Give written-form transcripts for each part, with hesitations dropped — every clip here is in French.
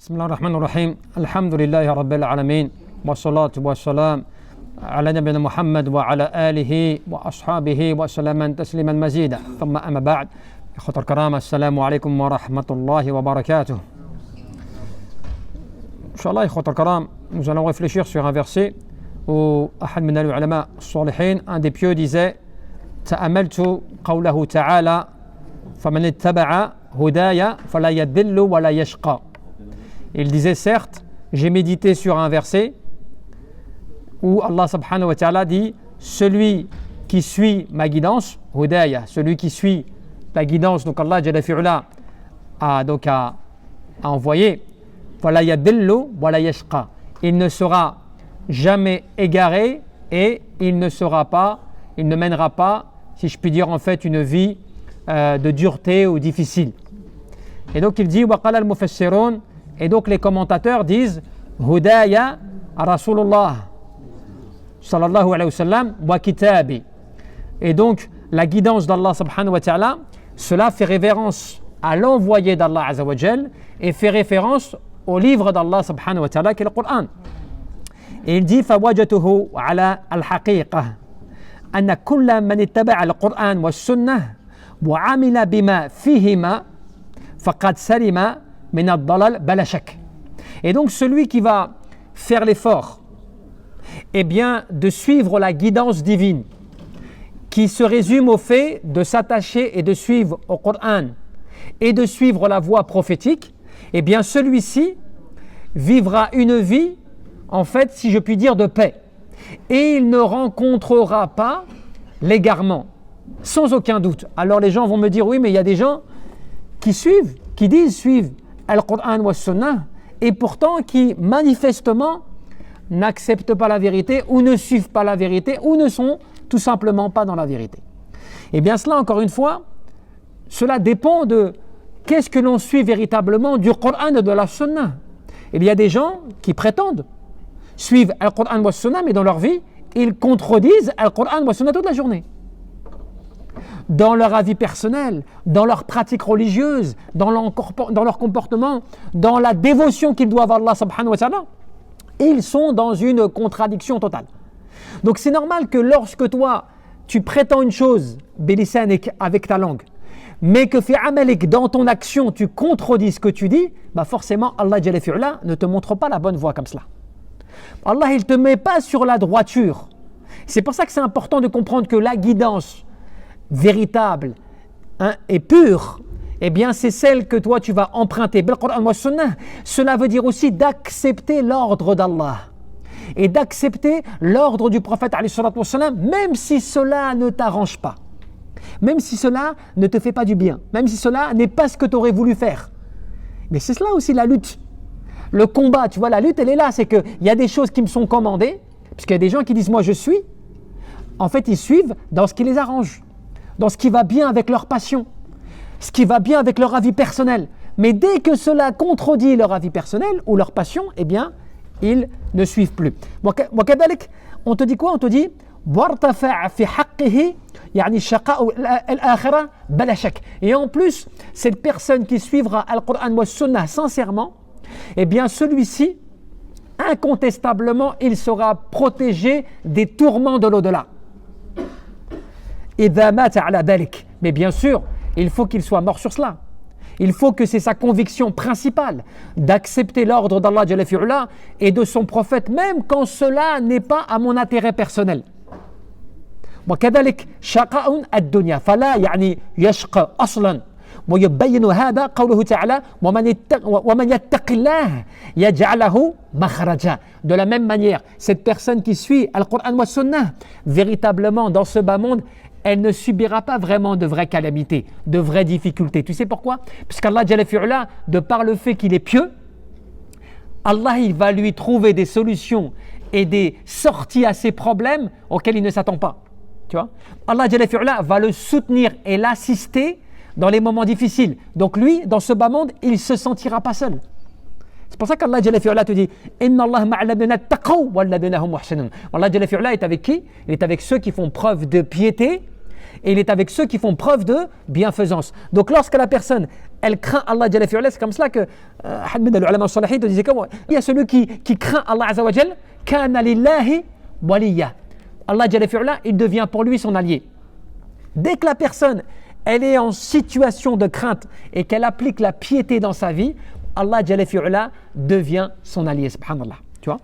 بسم الله الرحمن الرحيم الحمد لله رب العالمين والصلاة والسلام على نبينا محمد وعلى آله وأصحابه وسلم تسليما مزيدا ثم أما بعد إخوة الكرام السلام عليكم ورحمة الله وبركاته. Inch'Allah, إخوة الكرام, nous allons réfléchir sur un verset où أحد من العلماء الصالحين, un des pieux, disait تأملت قوله تعالى فمن اتبع هدايا فلا يضل ولا يشقى. Il disait, certes, j'ai médité sur un verset où Allah subhanahu wa ta'ala dit, celui qui suit ma guidance, hudaya, celui qui suit la guidance, donc Allah jalla fi'ula a envoyé, wala yadillu wala yashqa, il ne sera jamais égaré et il ne mènera pas, si je puis dire en fait, une vie de dureté ou difficile. Et donc il dit, wa qala al-mufassirun, et donc les commentateurs disent Hudaya Rasulullah sallallahu alayhi wa sallam wa kitabi. Et donc la guidance d'Allah subhanahu wa ta'ala, cela fait référence à l'envoyé d'Allah azza wa jal et fait référence au livre d'Allah subhanahu wa ta'ala qui est le Coran. Et il dit fawajatuhu ala al-haqiqa anna kulla man ittaba'a al-Qur'an wa sunnah wa amila bima fihima faqad salima. Et donc celui qui va faire l'effort de suivre la guidance divine qui se résume au fait de s'attacher et de suivre au Coran et de suivre la voie prophétique, celui-ci vivra une vie en fait, si je puis dire, de paix, et il ne rencontrera pas l'égarement, sans aucun doute. Alors les gens vont me dire, oui, mais il y a des gens qui disent suivre Al-Qur'an wa Sunnah, et pourtant qui manifestement n'acceptent pas la vérité ou ne suivent pas la vérité ou ne sont tout simplement pas dans la vérité. Et bien cela, encore une fois, cela dépend de qu'est-ce que l'on suit véritablement du Qur'an et de la Sunnah. Il y a des gens qui prétendent suivre Al-Qur'an wa Sunnah, mais dans leur vie, ils contredisent Al-Qur'an wa Sunnah toute la journée. Dans leur avis personnel, dans leur pratique religieuse, dans leur comportement, dans la dévotion qu'ils doivent à Allah subhanahu wa ta'ala, ils sont dans une contradiction totale. Donc c'est normal que lorsque toi, tu prétends une chose, bilisanik, avec ta langue, mais que fi amalik, dans ton action, tu contredis ce que tu dis, forcément Allah jalla fi'ula ne te montre pas la bonne voie comme cela. Allah, il ne te met pas sur la droiture. C'est pour ça que c'est important de comprendre que la guidance véritable et pure, c'est celle que toi tu vas emprunter. Cela veut dire aussi d'accepter l'ordre d'Allah et d'accepter l'ordre du prophète même si cela ne t'arrange pas, même si cela ne te fait pas du bien, même si cela n'est pas ce que tu aurais voulu faire. Mais c'est cela aussi la lutte, le combat, tu vois, la lutte elle est là, c'est qu'il y a des choses qui me sont commandées, parce qu'il y a des gens qui disent moi je suis, en fait ils suivent dans ce qui les arrange, dans ce qui va bien avec leur passion, ce qui va bien avec leur avis personnel. Mais dès que cela contredit leur avis personnel ou leur passion, ils ne suivent plus. On te dit quoi? On te dit et en plus, cette personne qui suivra Al-Qur'an wa Sunnah sincèrement, celui-ci, incontestablement, il sera protégé des tourments de l'au-delà. Mais bien sûr, il faut qu'il soit mort sur cela. Il faut que c'est sa conviction principale d'accepter l'ordre d'Allah Jalla fi'ula et de son prophète, même quand cela n'est pas à mon intérêt personnel. وكذلك شقاء الدنيا فلا يشقى أصلا ويبين هذا قوله تعالى ومن يتق الله يجعله مخرجا. De la même manière, cette personne qui suit Al-Qur'an wa Sunnah, véritablement dans ce bas monde, elle ne subira pas vraiment de vraies calamités, de vraies difficultés. Tu sais pourquoi? Parce qu'Allah Jalla fi'ula, de par le fait qu'il est pieux, Allah il va lui trouver des solutions et des sorties à ses problèmes auxquels il ne s'attend pas. Tu vois? Allah Jalla fi'ula va le soutenir et l'assister dans les moments difficiles. Donc lui, dans ce bas monde, il ne se sentira pas seul. C'est pour ça qu'Allah Jalla fi'ula te dit Inna Allah ma'alladina taqaw walladina hum muhsinun. Allah Jalla fi'ula est avec qui? Il est avec ceux qui font preuve de piété et il est avec ceux qui font preuve de bienfaisance. Donc lorsque la personne, elle craint Allah Jalla fi'ala, c'est comme cela que Ahmed al-Ulama al-Salihin te disait comment il y a celui qui craint Allah Azza wa Jal, kana lillahi waliya. Allah Jalla fi'ala, il devient pour lui son allié. Dès que la personne, elle est en situation de crainte et qu'elle applique la piété dans sa vie, Allah Jalla fi'ala devient son allié, subhanallah. Tu vois?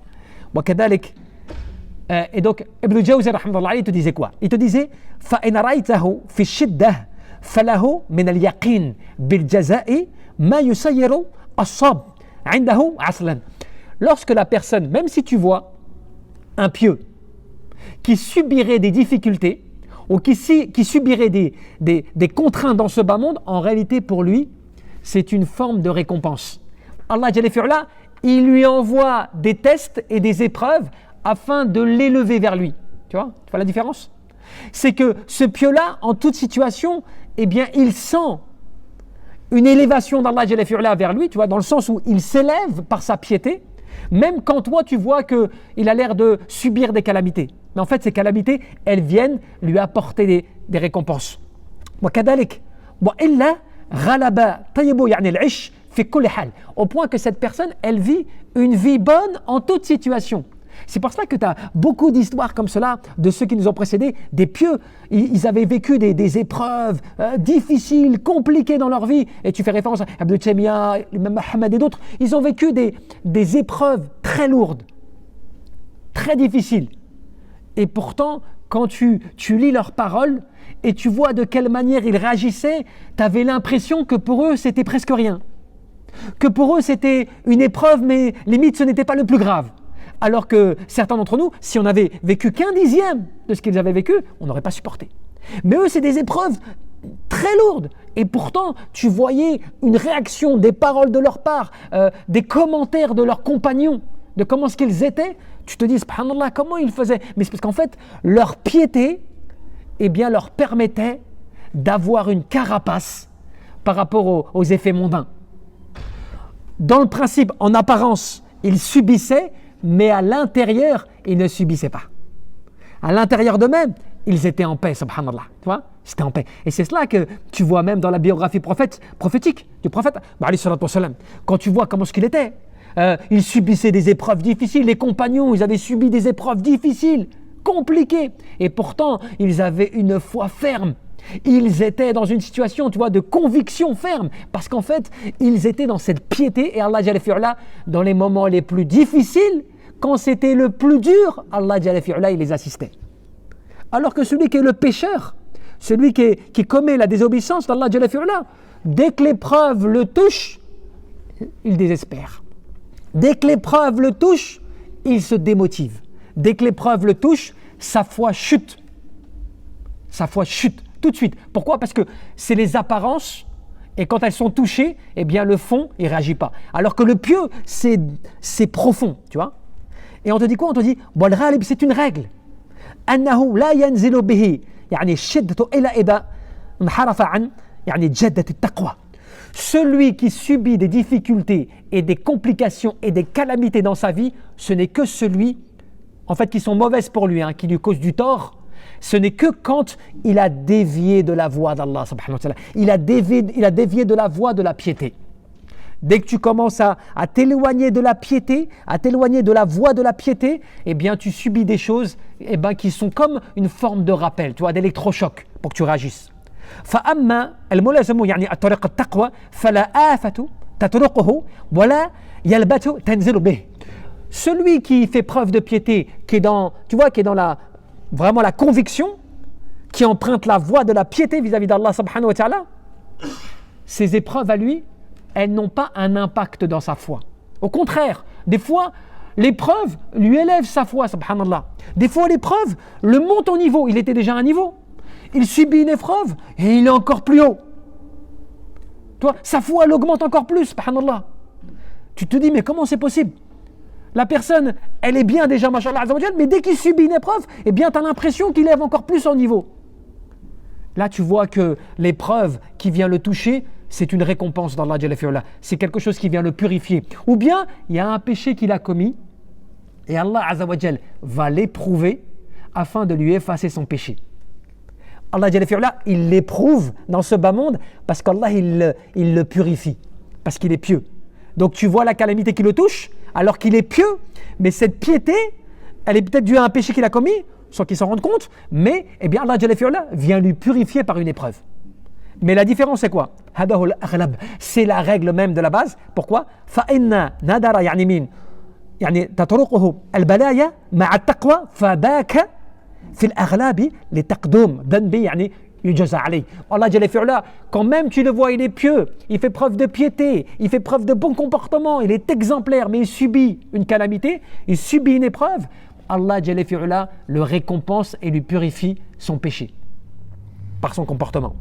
Et donc, Ibn Jawzi, il te disait quoi? Il te disait فَإِنْ رَأَيْتَهُ فِي الشِّدَّةِ فَلَهُ مِنَ الْيَقِينِ بِالْجَزَاءِ مَا يُسَيِّرُ الصَّبْرَ عِنْدَهُ عَسْلًا. Lorsque la personne, même si tu vois un pieux qui subirait des difficultés ou qui subirait des contraintes dans ce bas monde, en réalité pour lui, c'est une forme de récompense. Allah Jalla fi'ala, il lui envoie des tests et des épreuves afin de l'élever vers lui. Tu vois la différence? C'est que ce pieux-là, en toute situation, eh bien, il sent une élévation d'Allah Jalla fi'ala vers lui, tu vois, dans le sens où il s'élève par sa piété, même quand toi, tu vois qu'il a l'air de subir des calamités. Mais en fait, ces calamités, elles viennent lui apporter des récompenses. وكذلك وإلا غلب طيبه يعني العيش في كل حال. Au point que cette personne, elle vit une vie bonne en toute situation. C'est pour cela que tu as beaucoup d'histoires comme cela de ceux qui nous ont précédés, des pieux. Ils avaient vécu des épreuves difficiles, compliquées dans leur vie. Et tu fais référence à Ibn Taymiyyah, Mohammed et d'autres. Ils ont vécu des épreuves très lourdes, très difficiles. Et pourtant, quand tu lis leurs paroles et tu vois de quelle manière ils réagissaient, tu avais l'impression que pour eux, c'était presque rien. Que pour eux, c'était une épreuve, mais limite, ce n'était pas le plus grave. Alors que certains d'entre nous, si on avait vécu qu'un dixième de ce qu'ils avaient vécu, on n'aurait pas supporté. Mais eux, c'est des épreuves très lourdes. Et pourtant, tu voyais une réaction, des paroles de leur part, des commentaires de leurs compagnons, de comment ce qu'ils étaient. Tu te dis, subhanallah, comment ils faisaient? Mais c'est parce qu'en fait, leur piété, eh bien, leur permettait d'avoir une carapace par rapport aux effets mondains. Dans le principe, en apparence, ils subissaient, mais à l'intérieur, ils ne subissaient pas. À l'intérieur d'eux-mêmes, ils étaient en paix, subhanallah. Tu vois? C'était en paix. Et c'est cela que tu vois même dans la biographie prophétique du prophète, quand tu vois comment ce qu'il était. Il subissait des épreuves difficiles. Les compagnons, ils avaient subi des épreuves difficiles, compliquées. Et pourtant, ils avaient une foi ferme. Ils étaient dans une situation, tu vois, de conviction ferme. Parce qu'en fait, ils étaient dans cette piété. Et Allah Jalla fi'ala, dans les moments les plus difficiles, quand c'était le plus dur, Allah Jalla fi'ala, il les assistait. Alors que celui qui est le pécheur, celui qui commet la désobéissance d'Allah Jalla fi'ala, dès que l'épreuve le touche, il désespère. Dès que l'épreuve le touche, il se démotive. Dès que l'épreuve le touche, sa foi chute. Sa foi chute tout de suite. Pourquoi? Parce que c'est les apparences, et quand elles sont touchées, eh bien le fond, il ne réagit pas. Alors que le pieux, c'est profond, tu vois. Et on te dit quoi? On te dit, c'est une règle. أنه لا ينزل به يعني الشدة إلا إذا انحرف عن يعني جدة التقوى. Celui qui subit des difficultés et des complications et des calamités dans sa vie, ce n'est que celui, en fait, qui sont mauvaises pour lui, qui lui causent du tort. Ce n'est que quand il a dévié de la voie d'Allah subhanahu wa ta'ala. Il a dévié de la voie de la piété. Dès que tu commences à t'éloigner de la piété, à t'éloigner de la voie de la piété, eh bien tu subis des choses qui sont comme une forme de rappel, tu vois, d'électrochoc pour que tu réagisses. فأما الملازم يعني الطريق التقوى فلا آفة تطرقه ولا يلبث تنزل به. Celui qui fait preuve de piété, qui est dans vraiment la conviction, qui emprunte la voie de la piété vis-à-vis d'Allah subhanahu wa ta'ala, ces épreuves à lui, elles n'ont pas un impact dans sa foi. Au contraire, des fois, l'épreuve lui élève sa foi, subhanallah. Des fois, l'épreuve le monte au niveau. Il était déjà à un niveau. Il subit une épreuve et il est encore plus haut. Toi, sa foi, elle augmente encore plus, subhanallah. Tu te dis, mais comment c'est possible? La personne, elle est bien déjà, mashallah, mais dès qu'il subit une épreuve, eh bien, tu as l'impression qu'il élève encore plus son niveau. Là, tu vois que l'épreuve qui vient le toucher, c'est une récompense d'Allah Jalla fi'ala. C'est quelque chose qui vient le purifier. Ou bien, il y a un péché qu'il a commis et Allah Azza wa Jal va l'éprouver afin de lui effacer son péché. Allah Jalla fi'ala, il l'éprouve dans ce bas monde parce qu'Allah il le purifie, parce qu'il est pieux. Donc tu vois la calamité qui le touche alors qu'il est pieux, mais cette piété, elle est peut-être due à un péché qu'il a commis sans qu'il s'en rende compte, mais eh bien Allah Jalla fi'ala vient lui purifier par une épreuve. Mais la différence c'est quoi? C'est la règle même de la base. Pourquoi? فإن نادر يعني مين؟ يعني تطرقه البلايا مع التقوى فذاك في الأغلب لتقدم ذنبي يعني يجزى عليه. Allah Jalla fi'ala, quand même tu le vois, il est pieux, il fait preuve de piété, il fait preuve de bon comportement, il est exemplaire, mais il subit une calamité, il subit une épreuve. Allah Jalla fi'ala le récompense et lui purifie son péché par son comportement.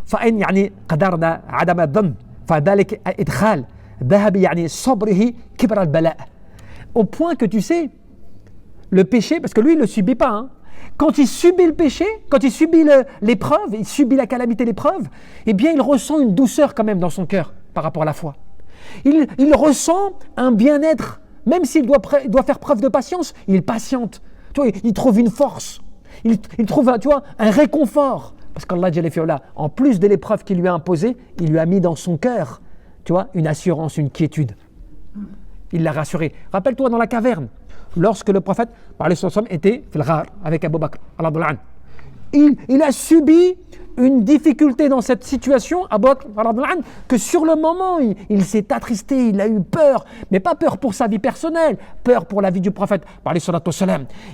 فإن يعني قدرنا عدم الذنب فذلك إدخال ذهب يعني صبره كبر البلاء. Au point que tu sais, le péché, parce que lui il ne le subit pas, hein. Quand il subit le péché, quand il subit l'épreuve, il subit la calamité, l'épreuve, eh bien il ressent une douceur quand même dans son cœur par rapport à la foi. Il ressent un bien-être, même s'il doit faire preuve de patience, il patiente. Tu vois, il trouve une force, il trouve tu vois, un réconfort. Parce qu'Allah Jalla fi'ala, en plus de l'épreuve qu'il lui a imposée, il lui a mis dans son cœur, tu vois, une assurance, une quiétude. Il l'a rassuré. Rappelle-toi dans la caverne, lorsque le prophète était avec Abu Bakr, il a subi une difficulté dans cette situation, Abu Bakr, que sur le moment, il s'est attristé, il a eu peur, mais pas peur pour sa vie personnelle, peur pour la vie du prophète.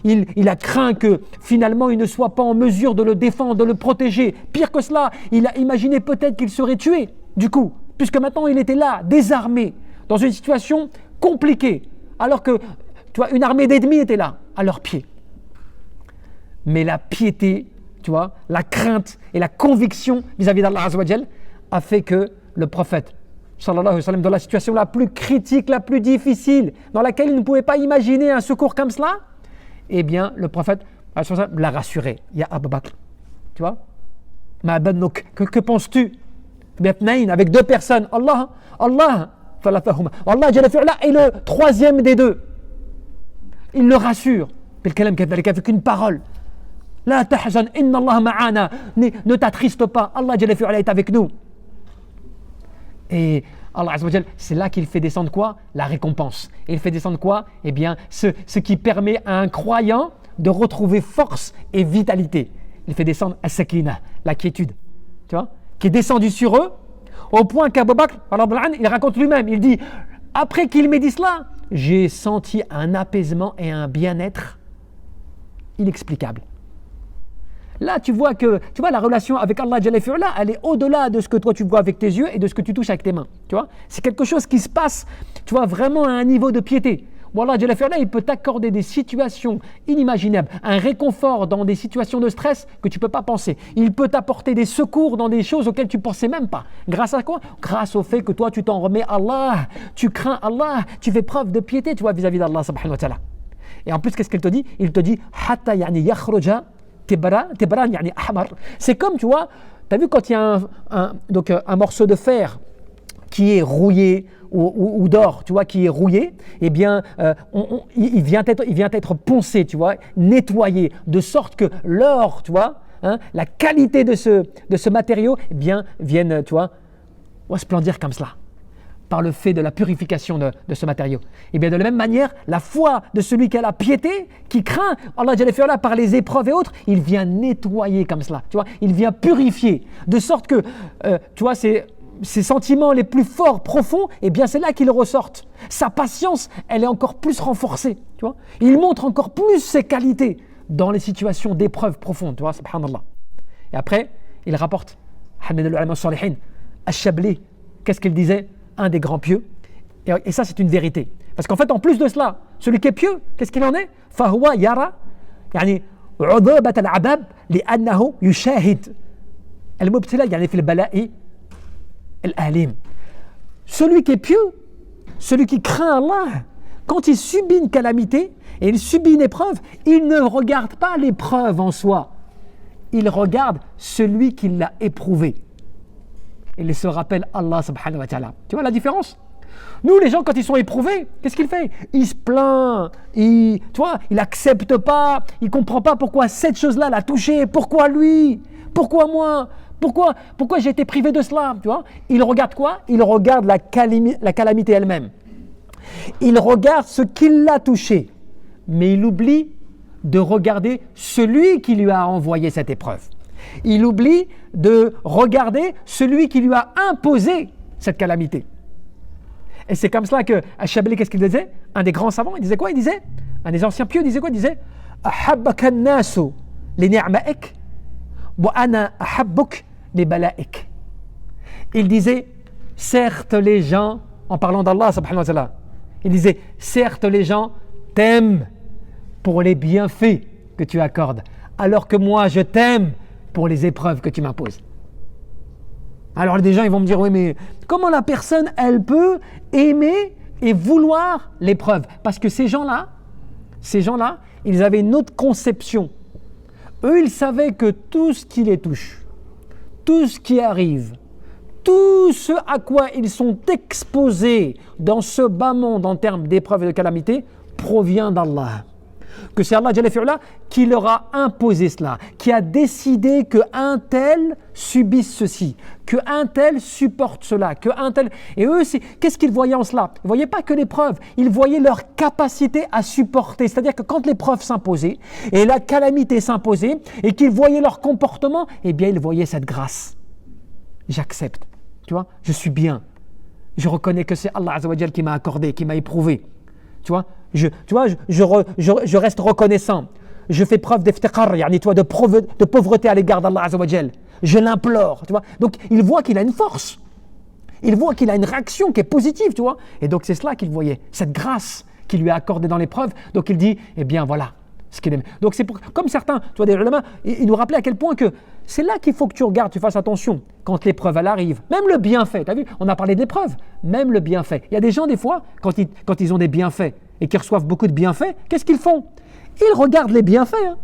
Il a craint que finalement il ne soit pas en mesure de le défendre, de le protéger. Pire que cela, il a imaginé peut-être qu'il serait tué, du coup, puisque maintenant il était là, désarmé, dans une situation compliquée, alors que tu vois, une armée d'ennemis était là, à leurs pieds. Mais la piété, tu vois, la crainte et la conviction vis-à-vis d'Allah Azza wa Jal a fait que le prophète, sallallahu alayhi wa sallam, dans la situation la plus critique, la plus difficile, dans laquelle il ne pouvait pas imaginer un secours comme cela, eh bien, le prophète l'a rassuré. Ya Abu Bakr, tu vois, que penses-tu? Avec deux personnes, Allah Jalla fi'ala est le troisième des deux. Il le rassure, avec une parole. La tahzan, inna Allah ma'ana. Ne t'attriste pas, Allah Jalla fi'ala est avec nous. Et Allah Azza wa Jal, c'est là qu'il fait descendre quoi? La récompense. Et il fait descendre quoi? Eh bien, ce qui permet à un croyant de retrouver force et vitalité. Il fait descendre as-sakina, la quiétude, tu vois, qui est descendue sur eux, au point qu'Abu Bakr, il raconte lui-même, il dit, après qu'il m'ait dit cela, j'ai senti un apaisement et un bien-être inexplicable. Là, tu vois la relation avec Allah Jalla fi'ala, elle est au-delà de ce que toi tu vois avec tes yeux et de ce que tu touches avec tes mains. Tu vois, c'est quelque chose qui se passe, tu vois, vraiment à un niveau de piété. Où Allah Jalla fi'ala, il peut t'accorder des situations inimaginables, un réconfort dans des situations de stress que tu ne peux pas penser. Il peut t'apporter des secours dans des choses auxquelles tu ne pensais même pas. Grâce à quoi? Grâce au fait que toi, tu t'en remets à Allah, tu crains Allah, tu fais preuve de piété, tu vois, vis-à-vis d'Allah subhanahu wa ta'ala. Et en plus, qu'est-ce qu'il te dit? Il te dit hatta yani yakhruja tibran yani ahmar. C'est comme, tu vois, tu as vu quand il y a un morceau de fer qui est rouillé ou d'or, tu vois, qui est rouillé, eh bien, il vient être poncé, tu vois, nettoyé, de sorte que l'or, tu vois, hein, la qualité de ce matériau, eh bien, vienne, tu vois, resplendir comme cela, par le fait de la purification de ce matériau. Et bien, de la même manière, la foi de celui qui a la piété, qui craint Allah Jalla fi'ala par les épreuves et autres, il vient nettoyer comme cela, tu vois, il vient purifier, de sorte que, tu vois, ces sentiments les plus forts, profonds, eh bien c'est là qu'ils ressortent. Sa patience, elle est encore plus renforcée, tu vois. Il montre encore plus ses qualités dans les situations d'épreuves profondes, tu vois, subhanallah. Et après, il rapporte, Hamid al-Ulama al-Salihin, Ash-Shabli, qu'est-ce qu'il disait? Un des grands pieux. Et ça, c'est une vérité. Parce qu'en fait, en plus de cela, celui qui est pieux, qu'est-ce qu'il en est? Fahuwa yara, yani, udabat al-abab, li'annahu yushahid. Al-mubtila, yani fil bala'i, Al-Alim. Celui qui est pieux, celui qui craint Allah, quand il subit une calamité et il subit une épreuve, il ne regarde pas l'épreuve en soi, il regarde celui qui l'a éprouvé. Il se rappelle Allah subhanahu wa ta'ala. Tu vois la différence? Nous, les gens, quand ils sont éprouvés, qu'est-ce qu'il fait? Il se plaint, tu vois, il n'accepte pas, il ne comprend pas pourquoi cette chose-là l'a touché, pourquoi lui, pourquoi moi, pourquoi j'ai été privé de cela, tu vois. Il regarde quoi? Il regarde la calamité elle-même. Il regarde ce qui l'a touché, mais il oublie de regarder celui qui lui a envoyé cette épreuve. Il oublie de regarder celui qui lui a imposé cette calamité. Et c'est comme cela que Ash-Shabli, qu'est-ce qu'il disait? Un des grands savants, il disait quoi? Il disait, un des anciens pieux, il disait quoi? Il disait Ahabbaka an-nasu li ni'ma'ik wa ana ahabbuk li bala'ik. Il disait, certes les gens, en parlant d'Allah subhanahu wa ta'ala, il disait, certes les gens t'aiment pour les bienfaits que tu accordes, alors que moi je t'aime pour les épreuves que tu m'imposes. Alors des gens ils vont me dire, oui mais comment la personne elle peut aimer et vouloir l'épreuve? Parce que ces gens-là, ils avaient une autre conception. Eux ils savaient que tout ce qui les touche, tout ce qui arrive, tout ce à quoi ils sont exposés dans ce bas monde en termes d'épreuves et de calamités provient d'Allah. Que c'est Allah Jalla fi'ala qui leur a imposé cela, qui a décidé qu'un tel subisse ceci, qu'un tel supporte cela, qu'un tel... Et eux, qu'est-ce qu'ils voyaient en cela? Ils ne voyaient pas que l'épreuve, ils voyaient leur capacité à supporter. C'est-à-dire que quand l'épreuve s'imposait et la calamité s'imposait et qu'ils voyaient leur comportement, eh bien ils voyaient cette grâce. J'accepte, tu vois, je suis bien. Je reconnais que c'est Allah Azza wa Jal qui m'a accordé, qui m'a éprouvé. Tu vois, je reste reconnaissant. Je fais preuve d'iftiqar, de pauvreté à l'égard d'Allah Azza wa Jal. Je l'implore, tu vois. Donc, il voit qu'il a une force. Il voit qu'il a une réaction qui est positive, tu vois. Et donc, c'est cela qu'il voyait, cette grâce qu'il lui a accordée dans l'épreuve. Donc, il dit, eh bien, voilà ce qu'il aime. Donc, c'est comme certains, tu vois, des ulama, ils nous rappelaient à quel point que c'est là qu'il faut que tu regardes, tu fasses attention quand l'épreuve, elle arrive. Même le bienfait, tu as vu, on a parlé d'épreuve, même le bienfait. Il y a des gens, des fois, quand ils ont des bienfaits et qu'ils reçoivent beaucoup de bienfaits, qu'est-ce qu'ils font? Ils regardent les bienfaits. Hein.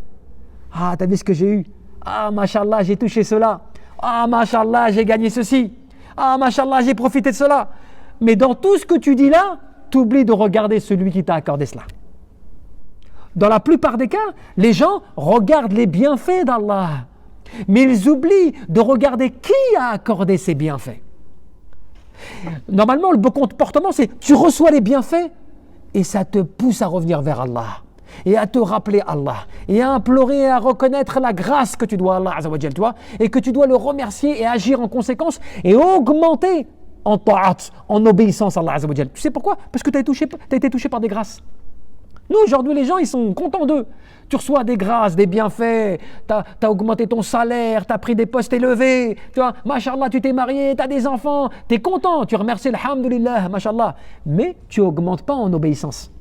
Ah, t'as vu ce que j'ai eu? Ah, mashallah, j'ai touché cela. Ah, mashallah, j'ai gagné ceci. Ah, mashallah, j'ai profité de cela. Mais dans tout ce que tu dis là, tu oublies de regarder celui qui t'a accordé cela. Dans la plupart des cas, les gens regardent les bienfaits d'Allah. Mais ils oublient de regarder qui a accordé ces bienfaits. Normalement, le bon comportement, c'est tu reçois les bienfaits et ça te pousse à revenir vers Allah et à te rappeler Allah et à implorer et à reconnaître la grâce que tu dois à Allah Azza wa Jal, toi, et que tu dois le remercier et agir en conséquence et augmenter en ta'at, en obéissance à Allah Azza wa Jal. Tu sais pourquoi? Parce que tu as été touché par des grâces. Nous, aujourd'hui, les gens, ils sont contents d'eux. Tu reçois des grâces, des bienfaits, tu as augmenté ton salaire, tu as pris des postes élevés, tu vois, mashallah, tu t'es marié, tu as des enfants, tu es content, tu remercies alhamdulillah, mashallah. Mais tu n'augmentes pas en obéissance,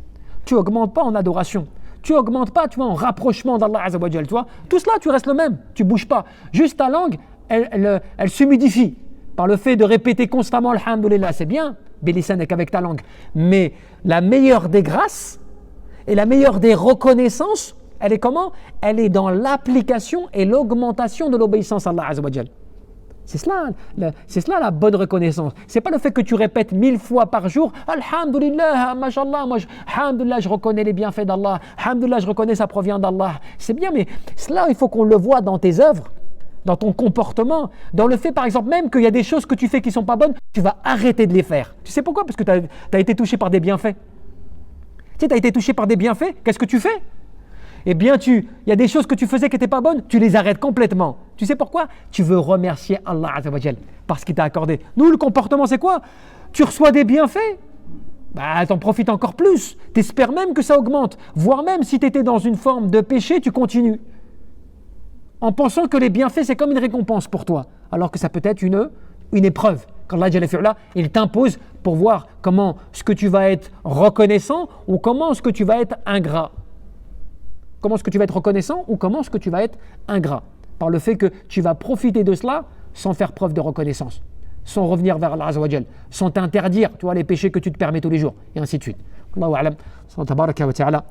tu n'augmentes pas en adoration, tu n'augmentes pas, tu vois, en rapprochement d'Allah Azza wa Jal, tu vois. Tout cela, tu restes le même, tu ne bouges pas. Juste ta langue, elle s'humidifie par le fait de répéter constamment alhamdulillah, c'est bien, bélisan n'est qu'avec ta langue. Mais la meilleure des grâces et la meilleure des reconnaissances, elle est comment? Elle est dans l'application et l'augmentation de l'obéissance à Allah Azza wa Jal. C'est cela la bonne reconnaissance. C'est pas le fait que tu répètes 1000 fois par jour alhamdulillah, mashallah, alhamdulillah, je reconnais les bienfaits d'Allah, alhamdulillah, je reconnais ça provient d'Allah. C'est bien, mais cela, il faut qu'on le voit dans tes œuvres, dans ton comportement, dans le fait par exemple même qu'il y a des choses que tu fais qui sont pas bonnes, tu vas arrêter de les faire. Tu sais pourquoi? Parce que tu as été touché par des bienfaits. Tu sais, tu as été touché par des bienfaits, qu'est-ce que tu fais? Eh bien, il y a des choses que tu faisais qui n'étaient pas bonnes, tu les arrêtes complètement. Tu sais pourquoi? Tu veux remercier Allah Azza wa Jal parce qu'il t'a accordé. Nous, le comportement, c'est quoi? Tu reçois des bienfaits, t'en profites encore plus. Tu espères même que ça augmente. Voire même si tu étais dans une forme de péché, tu continues. En pensant que les bienfaits, c'est comme une récompense pour toi. Alors que ça peut être une épreuve. Quand Allah Jalla fi'ala, il t'impose pour voir comment est-ce que tu vas être reconnaissant ou comment est-ce que tu vas être ingrat. Comment est-ce que tu vas être reconnaissant ou comment est-ce que tu vas être ingrat? Par le fait que tu vas profiter de cela sans faire preuve de reconnaissance, sans revenir vers Allah Azza wa Jal, sans t'interdire, tu vois, les péchés que tu te permets tous les jours, et ainsi de suite. Allahu a'lam. Tabaraka wa ta'ala.